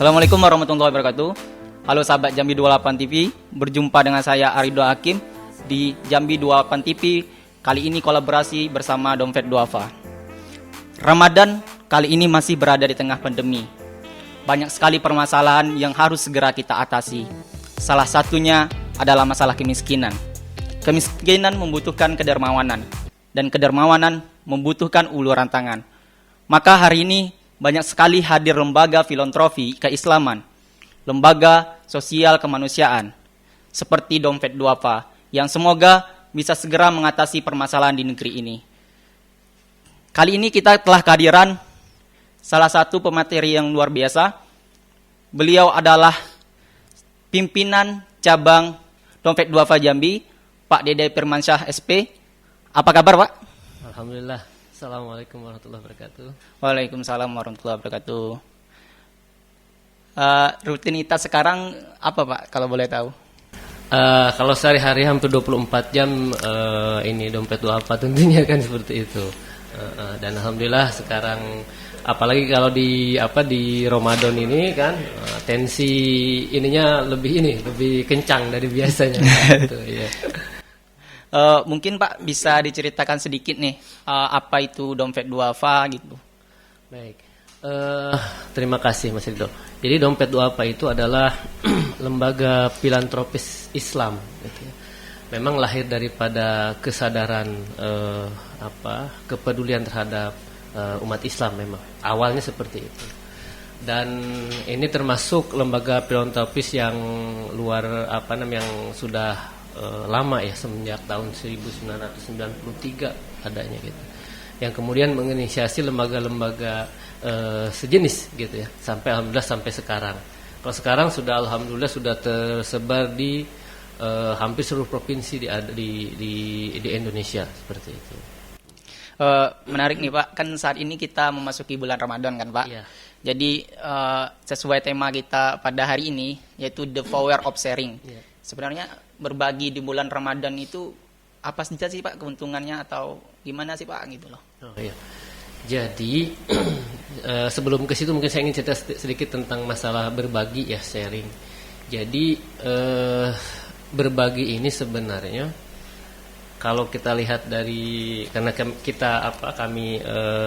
Assalamualaikum warahmatullahi wabarakatuh. Halo sahabat Jambi 28 TV, berjumpa dengan saya Arido Hakim di Jambi 28 TV. Kali ini kolaborasi bersama Dompet Duafa. Ramadan kali ini masih berada di tengah pandemi. Banyak sekali permasalahan yang harus segera kita atasi. Salah satunya adalah masalah kemiskinan. Kemiskinan membutuhkan kedermawanan, dan kedermawanan membutuhkan uluran tangan. Maka hari ini banyak sekali hadir lembaga filantropi keislaman, lembaga sosial kemanusiaan, seperti Dompet Duafa, yang semoga bisa segera mengatasi permasalahan di negeri ini. Kali ini kita telah kehadiran salah satu pemateri yang luar biasa. Beliau adalah pimpinan cabang Dompet Duafa Jambi, Pak Dede Firmansyah SP. Apa kabar, Pak? Alhamdulillah. Assalamualaikum warahmatullahi wabarakatuh. Waalaikumsalam warahmatullahi wabarakatuh. Rutinitas sekarang apa, Pak, kalau boleh tahu? Kalau sehari-hari hampir 24 jam ini Dompet Duafa tentunya kan seperti itu. Dan alhamdulillah sekarang apalagi kalau di Ramadan ini kan tensi ininya lebih kencang dari biasanya gitu, ya. Mungkin Pak bisa diceritakan sedikit nih apa itu Dompet Duafa gitu. Baik, terima kasih Mas Rido. Jadi Dompet Duafa itu adalah lembaga filantropis Islam gitu ya. Memang lahir daripada kesadaran kepedulian terhadap umat Islam, memang awalnya seperti itu. Dan ini termasuk lembaga filantropis yang yang sudah lama ya, semenjak tahun 1993 adanya gitu. Yang kemudian menginisiasi lembaga-lembaga sejenis gitu ya, sampai alhamdulillah sampai sekarang. Kalau sekarang sudah alhamdulillah sudah tersebar di hampir seluruh provinsi di Indonesia seperti itu. Menarik nih Pak, kan saat ini kita memasuki bulan Ramadan kan Pak. Iya. Jadi sesuai tema kita pada hari ini, yaitu The Power of Sharing. Iya. Sebenarnya berbagi di bulan Ramadan itu apa saja sih Pak keuntungannya, atau gimana sih Pak gitu loh? Oh iya. Jadi sebelum ke situ mungkin saya ingin cerita sedikit tentang masalah berbagi ya, sharing. Jadi berbagi ini sebenarnya kalau kita lihat dari, karena kami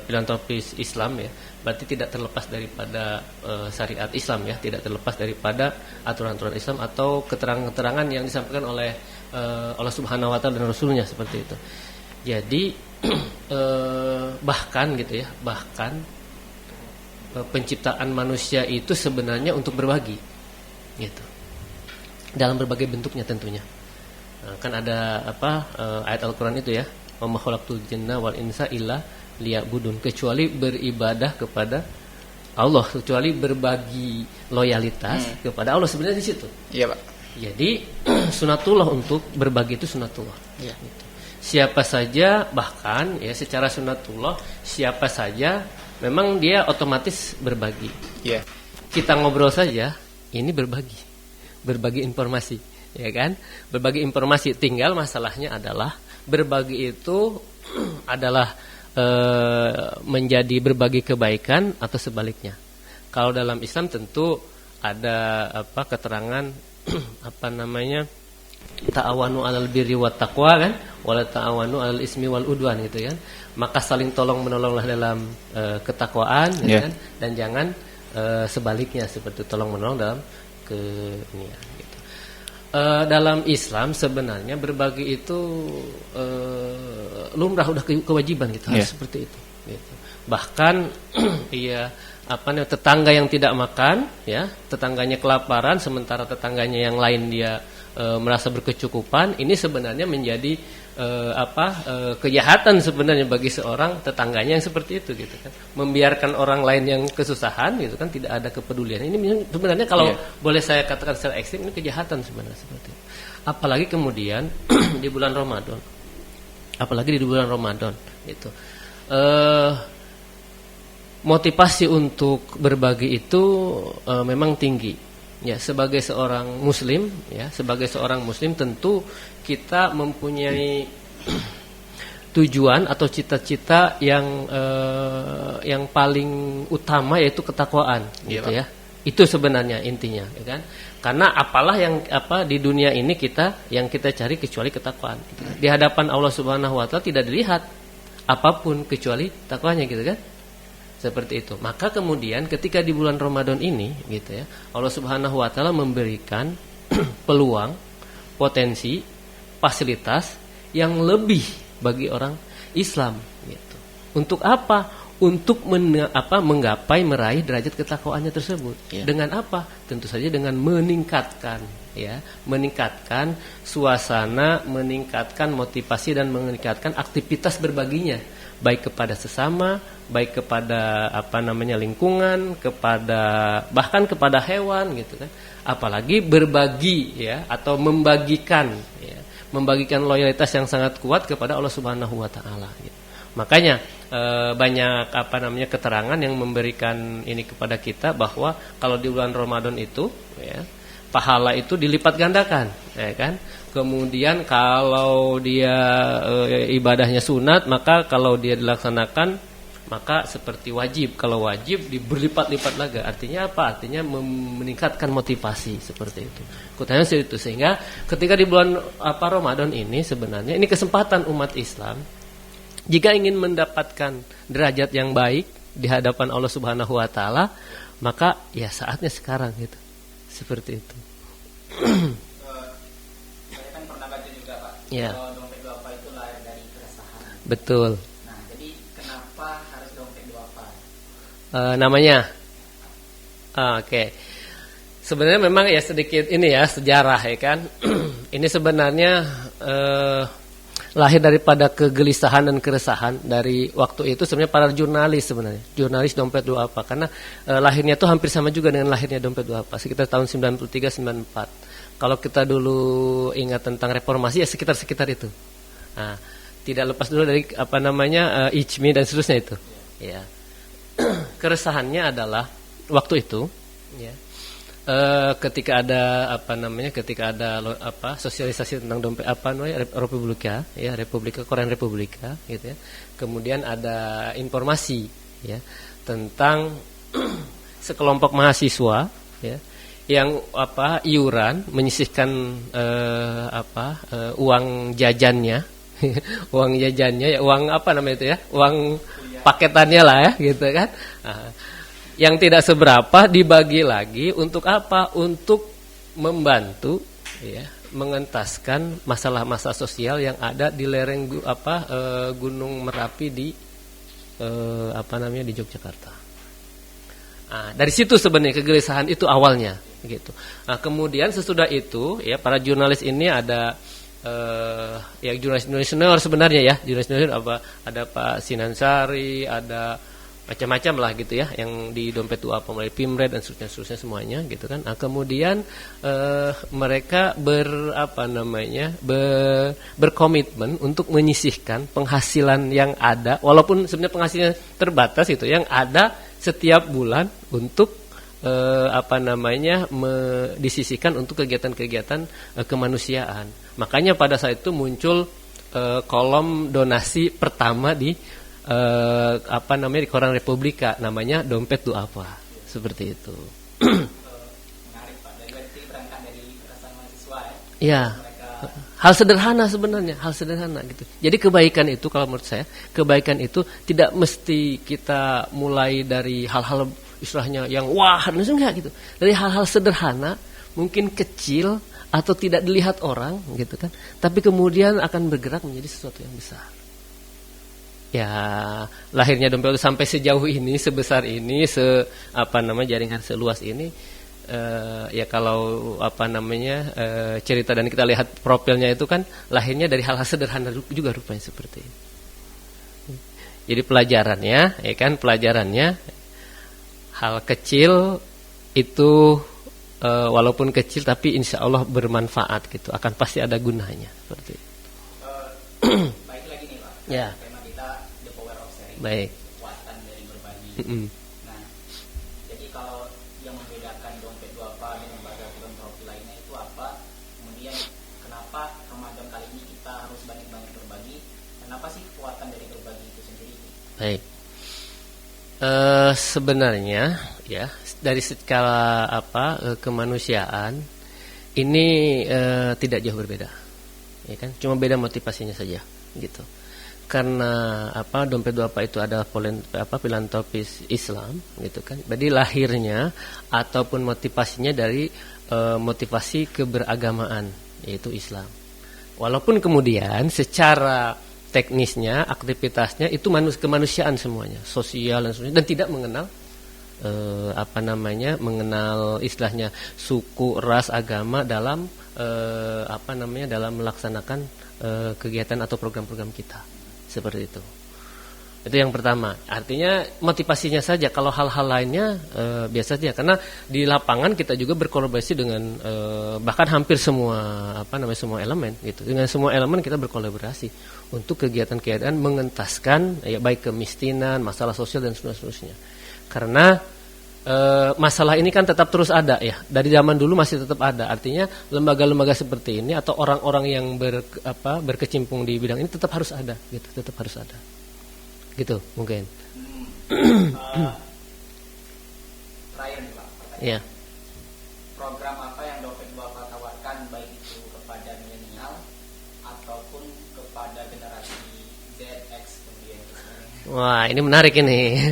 filantropis Islam ya, berarti tidak terlepas daripada syariat Islam ya, tidak terlepas daripada aturan-aturan Islam atau keterangan-keterangan yang disampaikan oleh Allah Subhanahu wa taala dan Rasulnya seperti itu. Jadi bahkan penciptaan manusia itu sebenarnya untuk berbagi gitu. Dalam berbagai bentuknya tentunya. Kan ada ayat Al-Qur'an itu ya, wa ma khalaqtul jinna wal insa illa liya'budun, kecuali beribadah kepada Allah, kecuali berbagi loyalitas kepada Allah, sebenarnya di situ. Iya Pak. Jadi sunatullah untuk berbagi itu sunatullah. Iya. Gitu. Siapa saja, bahkan ya secara sunatullah siapa saja memang dia otomatis berbagi. Iya. Kita ngobrol saja ini berbagi informasi, ya kan? Berbagi informasi, tinggal masalahnya adalah berbagi itu adalah menjadi berbagi kebaikan atau sebaliknya. Kalau dalam Islam tentu ada keterangan ta'awanu 'alal birri wat taqwa kan, wala ta'awanu 'alal ismi wal udwan gitu kan. Maka saling tolong menolonglah dalam ketakwaan gitu kan, dan jangan sebaliknya seperti tolong menolong dalam keinian gitu. Dalam Islam sebenarnya berbagi itu lumrah, udah kewajiban gitu, harus seperti itu gitu. Bahkan tetangga yang tidak makan ya, tetangganya kelaparan sementara tetangganya yang lain dia merasa berkecukupan, ini sebenarnya menjadi kejahatan sebenarnya bagi seorang tetangganya yang seperti itu gitu kan. Membiarkan orang lain yang kesusahan gitu kan, tidak ada kepedulian. Ini sebenarnya kalau boleh saya katakan secara ekstrim, ini kejahatan sebenarnya seperti itu. Apalagi kemudian di bulan Ramadan. Gitu. Motivasi untuk berbagi itu memang tinggi. Ya, sebagai seorang muslim tentu kita mempunyai tujuan atau cita-cita yang paling utama, yaitu ketakwaan gitu ya. Itu sebenarnya intinya, ya kan? Karena apalah yang di dunia ini yang kita cari kecuali ketakwaan. Gitu kan? Di hadapan Allah Subhanahu Wa Taala tidak dilihat apapun kecuali takwanya, gitu kan? Seperti itu. Maka kemudian ketika di bulan Ramadan ini, gitu ya, Allah Subhanahu Wa Taala memberikan peluang, potensi, fasilitas yang lebih bagi orang Islam. Gitu. Untuk apa? Untuk menggapai meraih derajat ketakwaannya tersebut. Dengan apa? Tentu saja dengan meningkatkan suasana, meningkatkan motivasi dan meningkatkan aktivitas berbaginya, baik kepada sesama, baik kepada lingkungan, bahkan kepada hewan, gitu kan. Apalagi berbagi atau membagikan loyalitas yang sangat kuat kepada Allah Subhanahu Wa Taala. Gitu. Makanya banyak keterangan yang memberikan ini kepada kita bahwa kalau di bulan Ramadan itu pahala itu dilipat gandakan, ya kan? Kemudian kalau dia ibadahnya sunat, maka kalau dia dilaksanakan maka seperti wajib. Kalau wajib berlipat-lipat lagi. Artinya apa? Artinya meningkatkan motivasi seperti itu. Kutanya seperti itu. Sehingga ketika di bulan Ramadan ini sebenarnya ini kesempatan umat Islam jika ingin mendapatkan derajat yang baik di hadapan Allah Subhanahu Wa Taala, maka ya saatnya sekarang gitu. Seperti itu. Saya kan pernah baca juga, Pak. Ya. Kalau dompet duafa itu lahir dari keresahan. Betul. Nah, jadi kenapa harus dompet duafa? Namanya. Oke. Sebenarnya memang ya sedikit ini ya sejarah, ya kan. Ini sebenarnya lahir daripada kegelisahan dan keresahan dari waktu itu sebenarnya para jurnalis dompet duafa, karena lahirnya itu hampir sama juga dengan lahirnya dompet duafa sekitar tahun 93-94. Kalau kita dulu ingat tentang reformasi ya sekitar itu. Nah, tidak lepas dulu dari Ijmi dan seterusnya itu. Ya. Keresahannya adalah waktu itu ya. Ketika ada sosialisasi tentang dompet Republika Korean Republika gitu ya. Kemudian ada informasi ya tentang sekelompok mahasiswa ya yang iuran menyisihkan uang jajannya uang paketannya lah ya gitu kan. Yang tidak seberapa dibagi lagi untuk apa? Untuk membantu mengentaskan masalah-masalah sosial yang ada di lereng Gunung Merapi di Yogyakarta. Nah, dari situ sebenarnya kegelisahan itu awalnya gitu. Nah, kemudian sesudah itu ya para jurnalis ini ada jurnalis senior sebenarnya ya. Jurnalis senior ada Pak Sinansari, ada macam-macam lah gitu ya yang di dompet duafa mulai Pimred dan seterusnya semuanya gitu kan. Nah, kemudian mereka berkomitmen untuk menyisihkan penghasilan yang ada, walaupun sebenarnya penghasilannya terbatas itu yang ada setiap bulan untuk disisihkan untuk kegiatan-kegiatan kemanusiaan. Makanya pada saat itu muncul kolom donasi pertama di di Koran Republika, namanya dompet duafa seperti itu. Menarik, Pak. Berarti berangkat dari perasaan mahasiswa ya. Hal sederhana sebenarnya, hal sederhana gitu. Jadi kebaikan itu kalau menurut saya, kebaikan itu tidak mesti kita mulai dari hal-hal istilahnya yang wah, enggak gitu. Dari hal-hal sederhana, mungkin kecil atau tidak dilihat orang gitu kan, tapi kemudian akan bergerak menjadi sesuatu yang besar. Ya, lahirnya dompet itu sampai sejauh ini, sebesar ini, jaringan seluas ini. Ya kalau cerita dan kita lihat profilnya itu kan lahirnya dari hal-hal sederhana juga rupanya seperti ini. Jadi pelajarannya hal kecil itu walaupun kecil tapi insya Allah bermanfaat gitu, akan pasti ada gunanya seperti itu. Baik lagi nih, Pak. Ya. Tema kita the power of sharing. Baik. Kekuatan dari berbagi. Nah, jadi kalau yang membedakan dompet duafa dengan lembaga filantropi lainnya itu apa? Kemudian kenapa Ramadan kali ini kita harus banyak-banyak berbagi? Kenapa sih kekuatan dari berbagi itu sendiri? Baik. Sebenarnya ya dari skala kemanusiaan ini tidak jauh berbeda, ya kan? Cuma beda motivasinya saja, gitu. Karena dompet duafa itu adalah filantropis Islam, gitu kan? Jadi lahirnya ataupun motivasinya dari motivasi keberagamaan, yaitu Islam. Walaupun kemudian secara teknisnya, aktivitasnya itu kemanusiaan semuanya, sosial dan sebagainya, dan tidak mengenal mengenal istilahnya suku, ras, agama dalam dalam melaksanakan kegiatan atau program-program kita, seperti itu. Itu yang pertama. Artinya motivasinya saja. Kalau hal-hal lainnya biasa saja. Karena di lapangan kita juga berkolaborasi dengan bahkan hampir semua semua elemen gitu. Dengan semua elemen kita berkolaborasi untuk kegiatan-kegiatan mengentaskan baik kemiskinan, masalah sosial dan seterusnya. Karena masalah ini kan tetap terus ada ya. Dari zaman dulu masih tetap ada. Artinya lembaga-lembaga seperti ini atau orang-orang yang berkecimpung di bidang ini tetap harus ada gitu, tetap harus ada. Gitu mungkin. Terakhir nih Pak, pertanyaan. Iya. Program apa yang dompet duafa tawarkan baik itu kepada milenial ataupun kepada generasi ZX kemudian? Wah, ini menarik ini.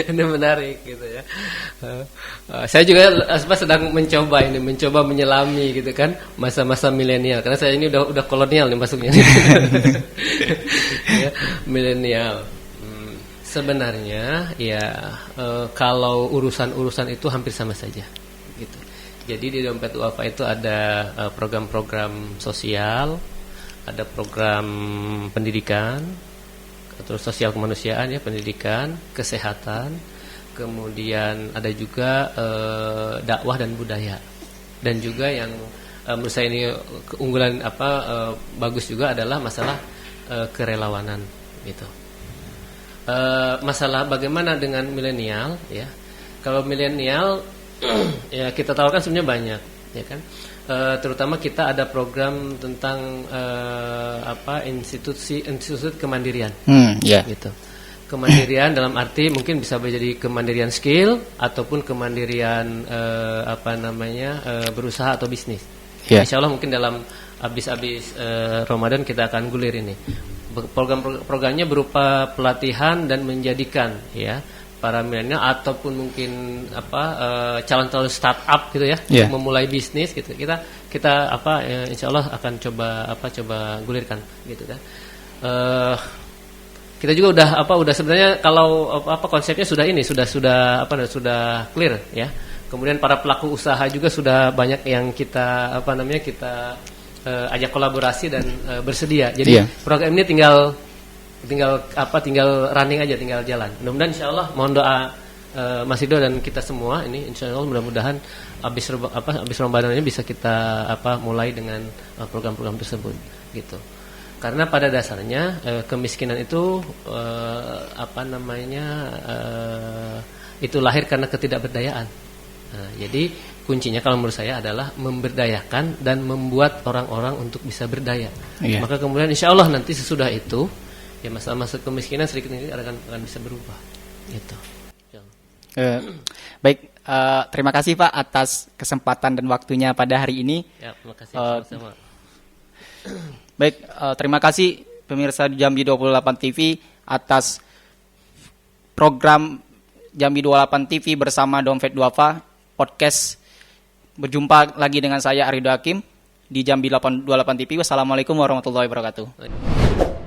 Ini menarik gitu ya. Saya juga sedang mencoba menyelami gitu kan masa-masa milenial, karena saya ini udah kolonial nih masuknya. Ya, milenial. Sebenarnya ya kalau urusan-urusan itu hampir sama saja gitu. Jadi di dompet duafa itu ada program-program sosial, ada program pendidikan, terus sosial kemanusiaan ya, pendidikan, kesehatan, kemudian ada juga dakwah dan budaya. Dan juga yang menurut saya ini keunggulan bagus juga adalah masalah kerelawanan gitu. Masalah bagaimana dengan milenial ya. Kalau milenial ya kita tawarkan sebenarnya banyak ya kan. Terutama kita ada program tentang institusi kemandirian. Gitu. Kemandirian dalam arti mungkin bisa menjadi kemandirian skill ataupun kemandirian berusaha atau bisnis. Yeah. Insya Allah mungkin dalam habis Ramadan kita akan gulir ini. Programnya berupa pelatihan dan menjadikan ya para milenial ataupun mungkin calon-calon startup gitu ya, untuk memulai bisnis gitu. Kita insya Allah akan coba gulirkan gitu kan. Kita juga udah sebenarnya kalau konsepnya sudah clear ya. Kemudian para pelaku usaha juga sudah banyak yang kita ajak kolaborasi dan bersedia. Jadi program ini tinggal running aja, tinggal jalan. Mudah-mudahan insyaallah mohon doa Mas Rido dan kita semua ini insyaallah mudah-mudahan habis Ramadan ini bisa kita mulai dengan program-program tersebut gitu. Karena pada dasarnya kemiskinan itu itu lahir karena ketidakberdayaan. Jadi kuncinya kalau menurut saya adalah memberdayakan dan membuat orang-orang untuk bisa berdaya. Maka kemudian insya Allah nanti sesudah itu ya masalah kemiskinan sedikit ini akan bisa berubah. Gitu. Baik, terima kasih Pak atas kesempatan dan waktunya pada hari ini. Ya, terima kasih sama-sama. Baik, terima kasih pemirsa Jambi 28 TV atas program Jambi 28 TV bersama Dompet Duafa podcast. Berjumpa lagi dengan saya Arido Hakim di Jambi 28 TV. Wassalamualaikum warahmatullahi wabarakatuh.